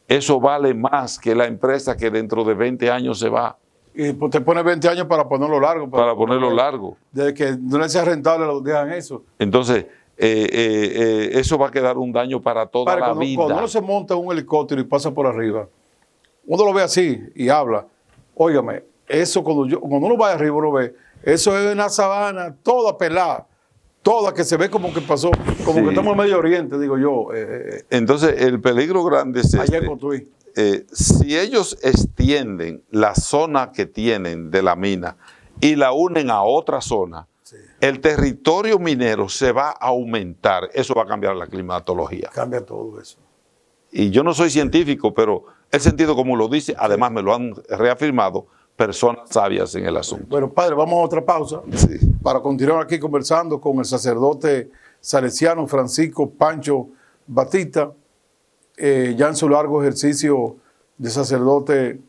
eso vale más que la empresa que dentro de 20 años se va Y pues te pone 20 años para ponerlo largo. para ponerlo largo. Desde que no le sea rentable, lo dejan eso. Entonces, eso va a quedar un daño para toda Padre, la cuando vida. uno se monta en un helicóptero y pasa por arriba, uno lo ve así y habla. Óigame, eso cuando uno va arriba, uno ve, eso es una sabana toda pelada, toda que se ve como que pasó, como Sí. que estamos en Medio Oriente, digo yo. Entonces, el peligro grande es Ayer construí. si ellos extienden la zona que tienen de la mina y la unen a otra zona, Sí. el territorio minero se va a aumentar. Eso va a cambiar la climatología. Cambia todo eso. Y yo no soy científico, pero el sentido común lo dice, además me lo han reafirmado personas sabias en el asunto. Bueno, padre, vamos a otra pausa Sí. para continuar aquí conversando con el sacerdote salesiano Francisco Pancho Batista. Ya en su largo ejercicio de sacerdote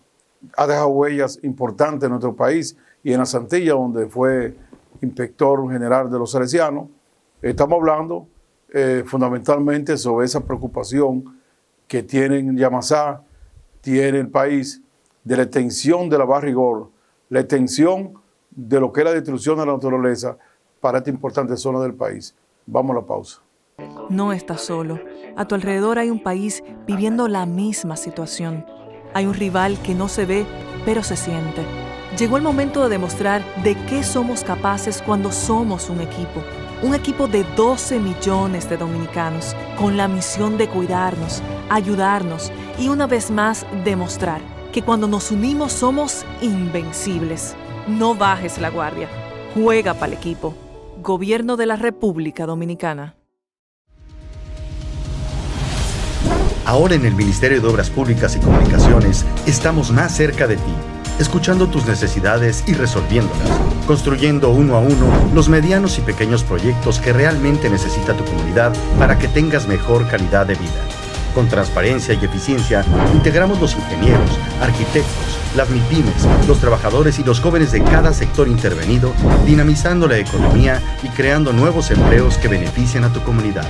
ha dejado huellas importantes en nuestro país y en la Santilla, donde fue inspector general de los salesianos. Estamos hablando fundamentalmente sobre esa preocupación que tienen Yamasá, tiene el país, de la extensión de la barrigor, la extensión de lo que es la destrucción de la naturaleza para esta importante zona del país. Vamos a la pausa. No estás solo. A tu alrededor hay un país viviendo la misma situación. Hay un rival que no se ve, pero se siente. Llegó el momento de demostrar de qué somos capaces cuando somos un equipo. Un equipo de 12 millones de dominicanos, con la misión de cuidarnos, ayudarnos y una vez más demostrar que cuando nos unimos somos invencibles. No bajes la guardia. Juega para el equipo. Gobierno de la República Dominicana. Ahora en el Ministerio de Obras Públicas y Comunicaciones estamos más cerca de ti, escuchando tus necesidades y resolviéndolas, construyendo uno a uno los medianos y pequeños proyectos que realmente necesita tu comunidad para que tengas mejor calidad de vida. Con transparencia y eficiencia, integramos los ingenieros, arquitectos, las MIPYMES, los trabajadores y los jóvenes de cada sector intervenido, dinamizando la economía y creando nuevos empleos que benefician a tu comunidad.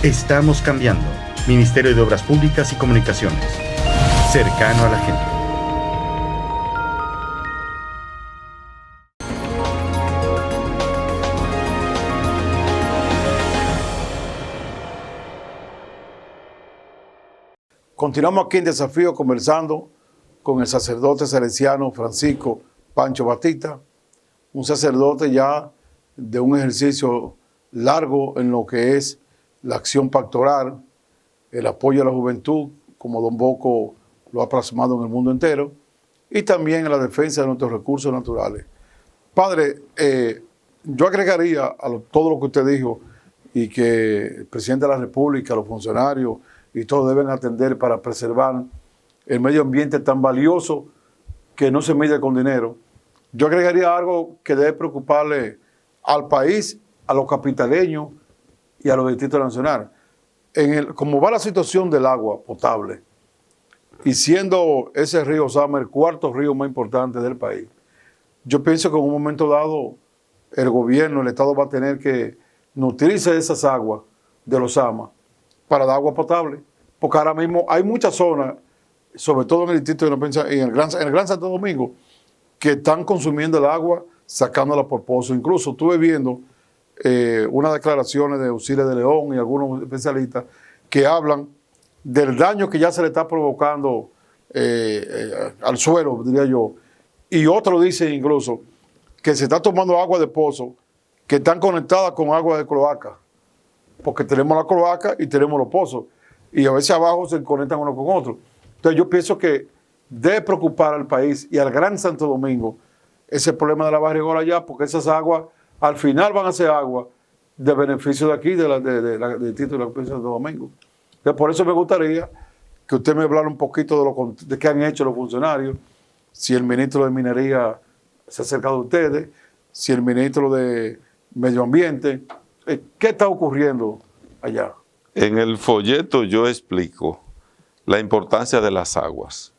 Estamos cambiando. Ministerio de Obras Públicas y Comunicaciones. Cercano a la gente. Continuamos aquí en Desafío conversando con el sacerdote salesiano Francisco Pancho Batista, un sacerdote ya de un ejercicio largo en lo que es la acción pastoral, el apoyo a la juventud, como Don Bosco lo ha plasmado en el mundo entero, y también en la defensa de nuestros recursos naturales. Padre, yo agregaría a todo lo que usted dijo y que el presidente de la República, los funcionarios y todos deben atender para preservar el medio ambiente tan valioso que no se mide con dinero. Yo agregaría algo que debe preocuparle al país, a los capitaleños y a los distritos nacionales. Como va la situación del agua potable, y siendo ese río Sama el cuarto río más importante del país, yo pienso que en un momento dado el gobierno, el Estado va a tener que nutrirse de esas aguas de los Sama para dar agua potable, porque ahora mismo hay muchas zonas, sobre todo en el distrito de Independencia, en el Gran Santo Domingo, que están consumiendo el agua, sacándola por pozo. Incluso estuve viendo unas declaraciones de Auxilio de León y algunos especialistas que hablan del daño que ya se le está provocando al suelo, diría yo, y otros dicen incluso que se está tomando agua de pozo que están conectadas con agua de cloaca, porque tenemos la cloaca y tenemos los pozos, y a veces abajo se conectan uno con otro. Entonces yo pienso que debe preocupar al país y al Gran Santo Domingo ese problema de la barrigola allá, porque esas aguas al final van a ser agua de beneficio de aquí, del distrito de la provincia de Santo Domingo. Entonces, por eso me gustaría que usted me hablara un poquito de qué han hecho los funcionarios, si el ministro de Minería se ha acercado a ustedes, si el ministro de Medio Ambiente, ¿qué está ocurriendo allá? En el folleto yo explico la importancia de las aguas,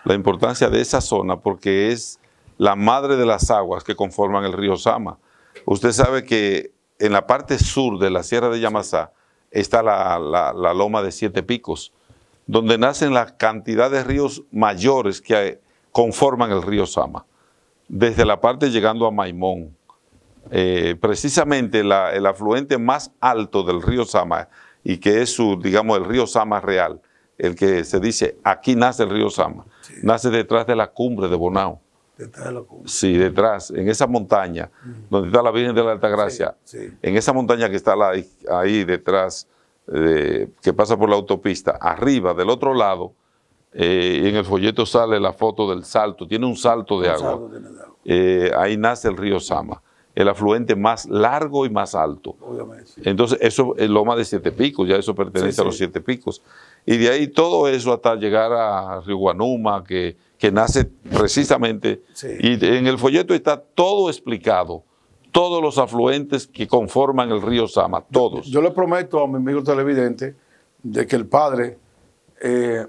la importancia de esa zona, porque es la madre de las aguas que conforman el río Sama. Usted sabe que en la parte sur de la Sierra de Yamasá está la loma de Siete Picos, donde nacen la cantidad de ríos mayores que conforman el río Sama, desde la parte llegando a Maimón. Precisamente el afluente más alto del río Sama, y que es digamos, el río Sama real, el que se dice, aquí nace el río Sama, sí, nace detrás de la cumbre de Bonao. Detrás de la cumbre. Sí, detrás, en esa montaña, donde está la Virgen de la Altagracia, sí, sí, en esa montaña que está ahí detrás, que pasa por la autopista, arriba, del otro lado, en el folleto sale la foto del salto, tiene un salto de agua. Ahí nace el río Sama, el afluente más largo y más alto. Obviamente. Sí. Entonces, eso es Loma de Siete Picos, ya eso pertenece a los Siete Picos. Y de ahí todo eso hasta llegar a Río Guanuma, que nace precisamente, y en el folleto está todo explicado, todos los afluentes que conforman el río Sama, todos. Yo le prometo a mi amigo televidente de que el padre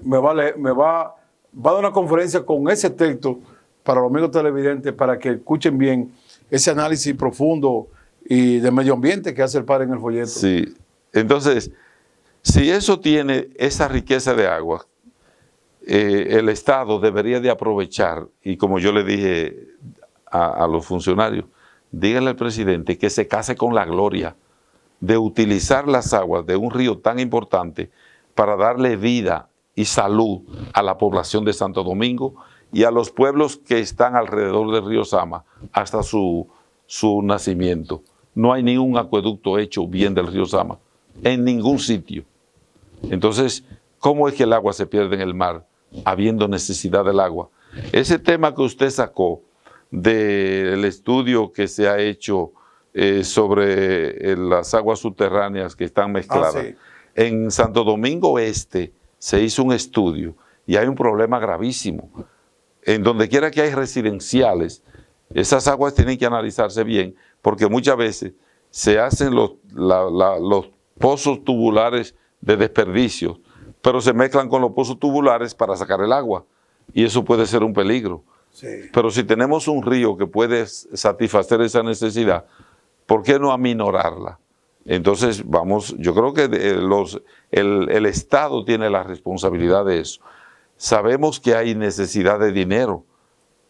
me va a dar una conferencia con ese texto para los amigos televidentes, para que escuchen bien ese análisis profundo y de medio ambiente que hace el padre en el folleto. Sí, entonces, si eso tiene esa riqueza de agua, el Estado debería de aprovechar, y como yo le dije a los funcionarios, díganle al presidente que se case con la gloria de utilizar las aguas de un río tan importante para darle vida y salud a la población de Santo Domingo y a los pueblos que están alrededor del río Sama hasta su nacimiento. No hay ningún acueducto hecho bien del río Sama, en ningún sitio. Entonces, ¿cómo es que el agua se pierde en el mar, habiendo necesidad del agua? Ese tema que usted sacó del estudio que se ha hecho sobre las aguas subterráneas que están mezcladas. Sí. En Santo Domingo Este se hizo un estudio y hay un problema gravísimo. En donde quiera que hay residenciales, esas aguas tienen que analizarse bien, porque muchas veces se hacen los pozos tubulares de desperdicio, pero se mezclan con los pozos tubulares para sacar el agua, y eso puede ser un peligro. Sí. Pero si tenemos un río que puede satisfacer esa necesidad, ¿por qué no aminorarla? Entonces, yo creo que el Estado tiene la responsabilidad de eso. Sabemos que hay necesidad de dinero,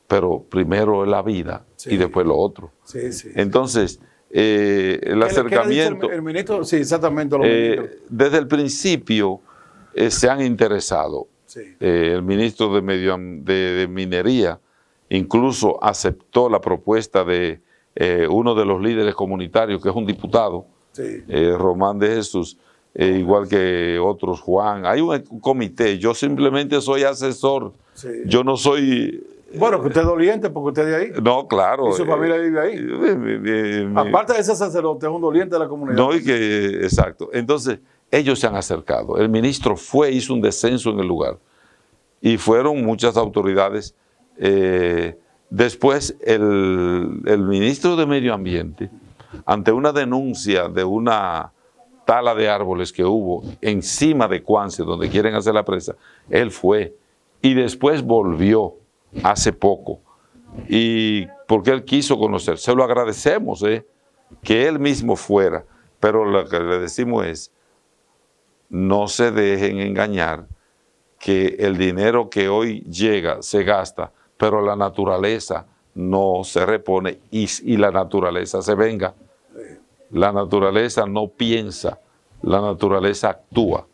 pero primero es la vida y después lo otro. Sí, sí. Entonces, el acercamiento... El ministro, sí, exactamente. Los ministros. Desde el principio se han interesado. Sí. El ministro de Minería incluso aceptó la propuesta de uno de los líderes comunitarios, que es un diputado, Sí. Román de Jesús, igual que otros, Juan. Hay un comité, yo simplemente soy asesor, Sí. yo no soy... Bueno, que usted es doliente porque usted es de ahí. No, claro. Y su familia vive ahí. Aparte de ese sacerdote, es un doliente de la comunidad. No, exacto. Entonces, ellos se han acercado. El ministro hizo un descenso en el lugar. Y fueron muchas autoridades. Después, el ministro de Medio Ambiente, ante una denuncia de una tala de árboles que hubo encima de Cuance, donde quieren hacer la presa, él fue. Y después volvió hace poco. Y porque él quiso conocer. Se lo agradecemos, que él mismo fuera. Pero lo que le decimos es, no se dejen engañar que el dinero que hoy llega se gasta, pero la naturaleza no se repone y la naturaleza se venga. La naturaleza no piensa, la naturaleza actúa.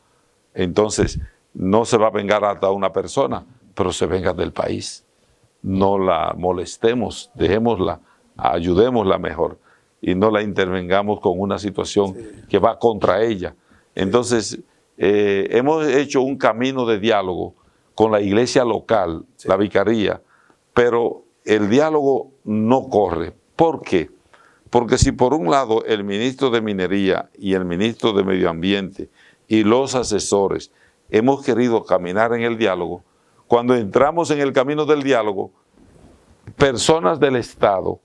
Entonces, no se va a vengar hasta una persona, pero se venga del país. No la molestemos, dejémosla, ayudémosla mejor y no la intervengamos con una situación que va contra ella. Entonces, hemos hecho un camino de diálogo con la iglesia local, la vicaría, pero el diálogo no corre. ¿Por qué? Porque si por un lado el ministro de Minería y el ministro de Medio Ambiente y los asesores hemos querido caminar en el diálogo, cuando entramos en el camino del diálogo, personas del Estado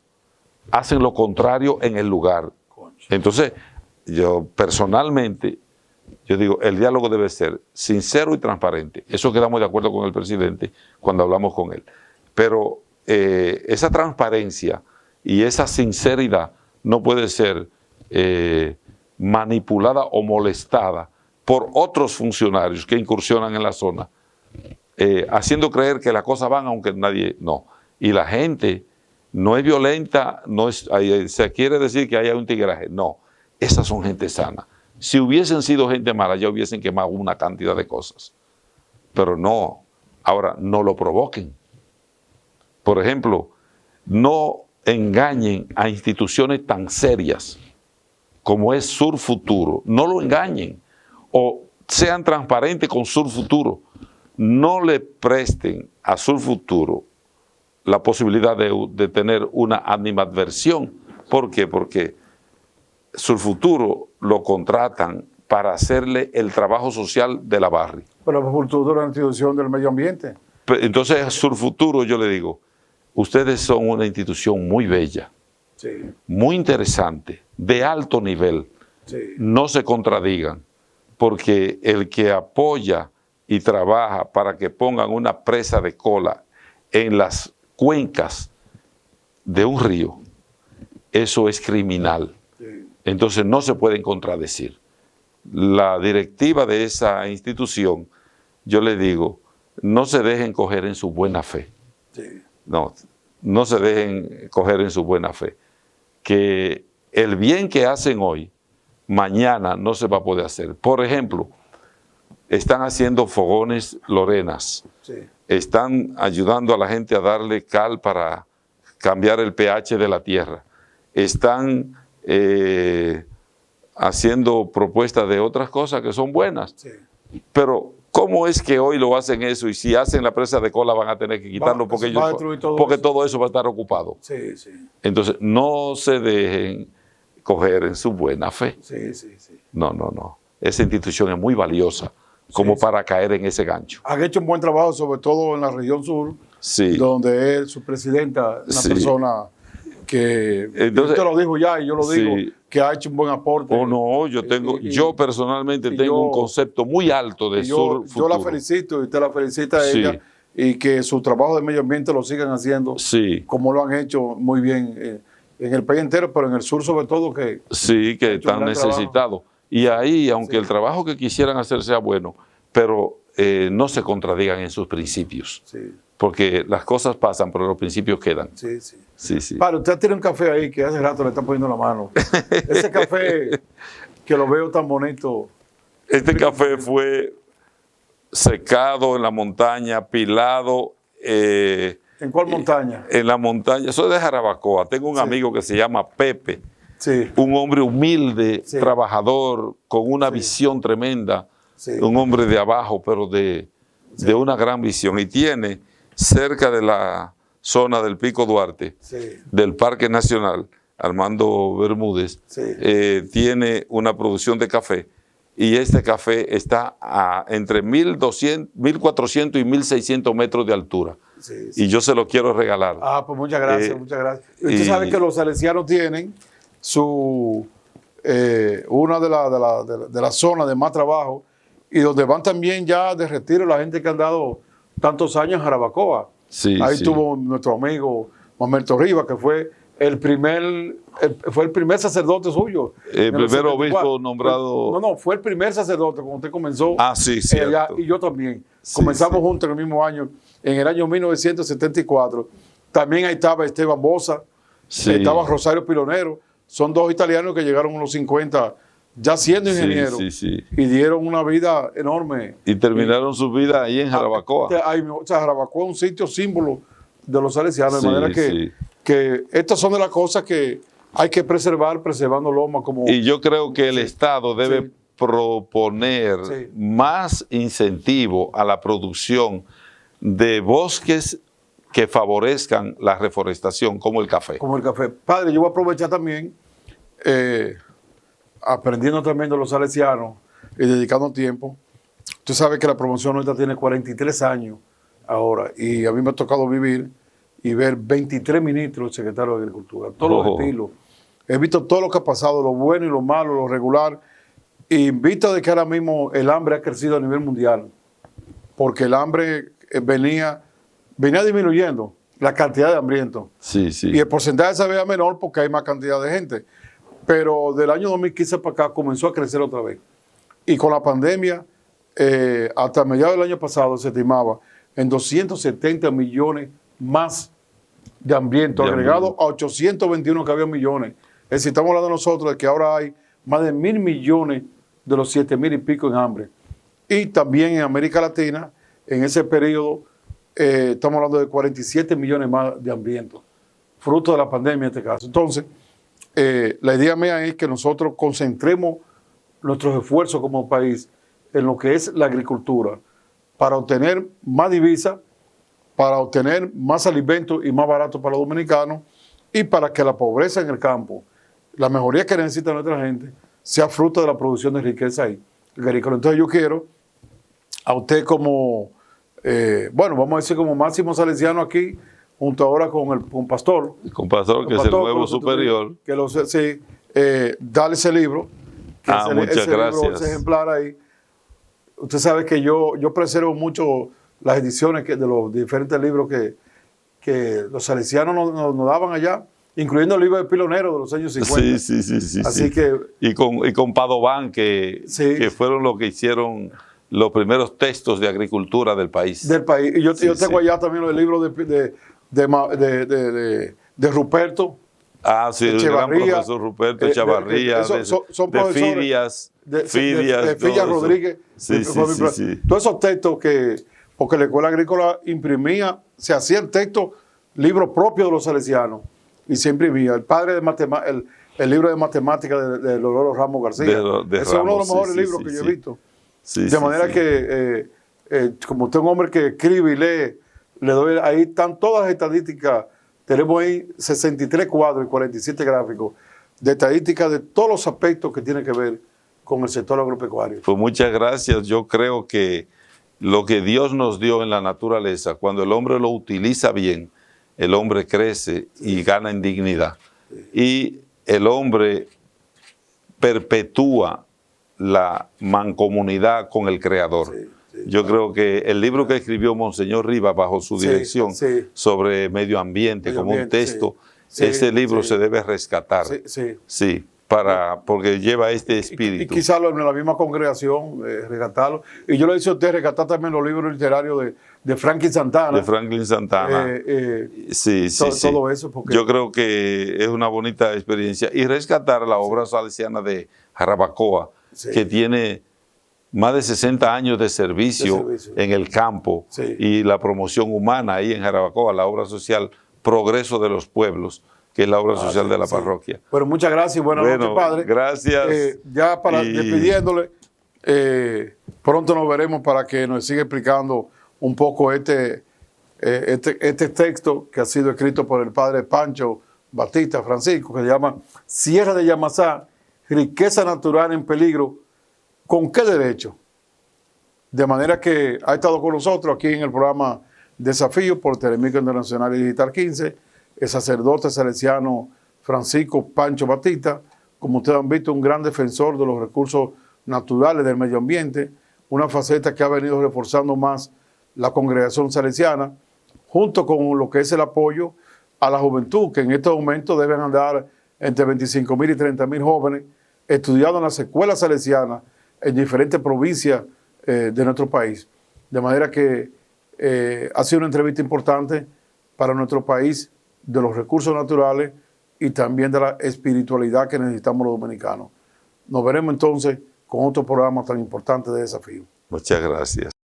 hacen lo contrario en el lugar. Entonces, yo personalmente, yo digo, el diálogo debe ser sincero y transparente. Eso quedamos de acuerdo con el presidente cuando hablamos con él. Pero esa transparencia y esa sinceridad no puede ser manipulada o molestada por otros funcionarios que incursionan en la zona, haciendo creer que las cosas van aunque nadie... No. Y la gente no es violenta, se quiere decir que haya un tigraje. No, esas son gente sana. Si hubiesen sido gente mala, ya hubiesen quemado una cantidad de cosas. Pero no, ahora no lo provoquen. Por ejemplo, no engañen a instituciones tan serias como es Sur Futuro. No lo engañen. O sean transparentes con Sur Futuro. No le presten a Sur Futuro la posibilidad de tener una animadversión. ¿Por qué? Porque Sur Futuro lo contratan para hacerle el trabajo social de la barri. Pero Sur Futuro es una institución del medio ambiente. Entonces, Sur Futuro, yo le digo, ustedes son una institución muy bella, Sí. muy interesante, de alto nivel. Sí. No se contradigan, porque el que apoya y trabaja para que pongan una presa de cola en las cuencas de un río, eso es criminal. Sí. Entonces no se pueden contradecir. La directiva de esa institución, yo le digo, no se dejen coger en su buena fe. Sí. No se dejen coger en su buena fe. Que el bien que hacen hoy, mañana no se va a poder hacer. Por ejemplo, están haciendo fogones Lorenas. Sí. Están ayudando a la gente a darle cal para cambiar el pH de la tierra. Están haciendo propuestas de otras cosas que son buenas. Sí. Pero, ¿cómo es que hoy lo hacen eso? Y si hacen la presa de cola van a tener que quitarlo porque va a destruir todo porque eso. todo eso va a estar ocupado. Sí, sí. Entonces, no se dejen coger en su buena fe. Sí, sí, sí. No, no, no. Esa institución es muy valiosa como Sí, para caer en ese gancho. Han hecho un buen trabajo, sobre todo en la región sur, Sí. donde es su presidenta, una Sí. persona que, Entonces, usted lo dijo ya y yo lo sí. digo, que ha hecho un buen aporte. Oh, no, yo personalmente tengo un concepto muy alto de y Sur yo Futuro. la felicito y usted la felicita a Sí. ella, y que su trabajo de medio ambiente lo sigan haciendo Sí, como lo han hecho muy bien en el país entero, pero en el sur sobre todo, que sí, que hecho un están gran necesitados. Y ahí, aunque Sí. el trabajo que quisieran hacer sea bueno, pero no se contradigan en sus principios. sí, Porque las cosas pasan, pero los principios quedan. sí, sí. Sí, sí. Padre, usted tiene un café ahí que hace rato le están poniendo la mano. Ese café que lo veo tan bonito. Este café fue secado en la montaña, pilado ¿En cuál montaña? en la montaña. Soy de Jarabacoa. Tengo un Sí. amigo que se llama Pepe, Sí, un hombre humilde, Sí. trabajador, con una Sí. visión tremenda, sí. un hombre de abajo, pero de una gran visión. Y tiene cerca de la zona del Pico Duarte, Sí, del Parque Nacional, Armando Bermúdez, Sí. tiene una producción de café. Y este café está entre 1.400 y 1.600 metros de altura. sí, sí. Y yo se lo quiero regalar. Ah, pues muchas gracias, muchas gracias. Usted y- sabe que los salesianos tienen una de las zonas de más trabajo, y donde van también ya de retiro la gente que han dado tantos años en Jarabacoa. Sí, Ahí sí. tuvo nuestro amigo Mamerto Rivas, que fue el primer sacerdote suyo. El en el primer 74. obispo nombrado. No, fue el primer sacerdote cuando usted comenzó. Ah, sí, cierto. Y yo también. Sí, Comenzamos sí. juntos en el mismo año, en el año 1974. También ahí estaba Esteban Bosa, Sí. estaba Rosario Pilonero. Son dos italianos que llegaron a los 50 ya siendo Sí, ingenieros, sí, sí. y dieron una vida enorme. Y terminaron su vida ahí en Jarabacoa. O sea, Jarabacoa es un sitio símbolo de los salesianos, Sí, de manera sí. que estas son de las cosas que hay que preservar, preservando Loma como... Y yo creo que el Sí. Estado debe Sí. proponer Sí. más incentivo a la producción de bosques que favorezcan la reforestación, como el café. como el café. Padre, yo voy a aprovechar también, aprendiendo también de los salesianos y dedicando tiempo. Usted sabe que la promoción nuestra tiene 43 años ahora, y a mí me ha tocado vivir y ver 23 ministros secretarios de Agricultura, todos los estilos. He visto todo lo que ha pasado, lo bueno y lo malo, lo regular, y visto de que ahora mismo el hambre ha crecido a nivel mundial, porque el hambre venía disminuyendo, la cantidad de hambrientos. Sí, sí. Y el porcentaje se vea menor porque hay más cantidad de gente. Pero del año 2015 para acá comenzó a crecer otra vez. Y con la pandemia, hasta mediados del año pasado se estimaba en 270 millones más de hambrientos, De agregado a 821 que había millones. Es decir, estamos hablando nosotros de que ahora hay más de 1.000 millones de los 7.000 y pico en hambre. Y también en América Latina, en ese periodo, estamos hablando de 47 millones más de hambrientos, fruto de la pandemia en este caso. Entonces, la idea mía es que nosotros concentremos nuestros esfuerzos como país en lo que es la agricultura, para obtener más divisas, para obtener más alimentos y más baratos para los dominicanos, y para que la pobreza en el campo, la mejoría que necesita nuestra gente, sea fruto de la producción de riqueza ahí, agrícola. Entonces yo quiero a usted como, bueno, vamos a decir como máximo salesiano aquí, junto ahora con Pastor. Con Pastor, que es el nuevo superior. Que sí, darle ese libro. Que Muchas ese libro, gracias. ese ejemplar ahí. Usted sabe que yo preservo mucho las ediciones de los diferentes libros que los salesianos nos daban allá, incluyendo el libro de Pilonero de los años 50. Sí. Así sí. que... Y con Padován, que fueron los que hicieron los primeros textos de agricultura del país. Del país. Y yo tengo allá también los libros de Ruperto. Ah, sí, el gran profesor Ruperto Chavarría, son de Fidias. de Fidias Rodríguez. Sí. Todos esos textos porque la Escuela Agrícola imprimía, se hacía el texto, libro propio de los salesianos, y se imprimía. El padre de el libro de matemáticas de Loloro Ramos García. Ese es uno de los mejores libros que yo he visto. De manera que, como usted es un hombre que escribe y lee, le doy, ahí están todas las estadísticas. Tenemos ahí 63 cuadros y 47 gráficos de estadísticas de todos los aspectos que tienen que ver con el sector agropecuario. Pues muchas gracias. Yo creo que lo que Dios nos dio en la naturaleza, cuando el hombre lo utiliza bien, el hombre crece y gana en dignidad. Y el hombre perpetúa la mancomunidad con el Creador. Yo creo que el libro que escribió Monseñor Rivas bajo su dirección sobre medio ambiente, como un texto, ese libro se debe rescatar. Sí, porque lleva este espíritu. Y quizás en la misma congregación rescatarlo. Y yo le hice a usted rescatar también los libros literarios de Franklin Santana. De Franklin Santana. Todo eso. Porque yo creo que es una bonita experiencia. Y rescatar la obra salesiana de Jarabacoa, que tiene más de 60 años de servicio en el campo y la promoción humana ahí en Jarabacoa, la obra social Progreso de los Pueblos, que es la obra social de la parroquia. Bueno, muchas gracias y buenas noches, padre. Gracias. Ya para despidiéndole, pronto nos veremos para que nos siga explicando un poco este texto que ha sido escrito por el padre Pancho Batista Francisco, que se llama Sierra de Yamasá, riqueza natural en peligro, ¿con qué derecho? De manera que ha estado con nosotros aquí en el programa Desafío por Telemicro Internacional y Digital 15, el sacerdote salesiano Francisco Pancho Batista, como ustedes han visto, un gran defensor de los recursos naturales del medio ambiente, una faceta que ha venido reforzando más la congregación salesiana, junto con lo que es el apoyo a la juventud, que en estos momentos deben andar entre 25.000 y 30.000 jóvenes estudiando en las escuelas salesianas en diferentes provincias de nuestro país. De manera que ha sido una entrevista importante para nuestro país de los recursos naturales y también de la espiritualidad que necesitamos los dominicanos. Nos veremos entonces con otro programa tan importante de Desafío. Muchas gracias.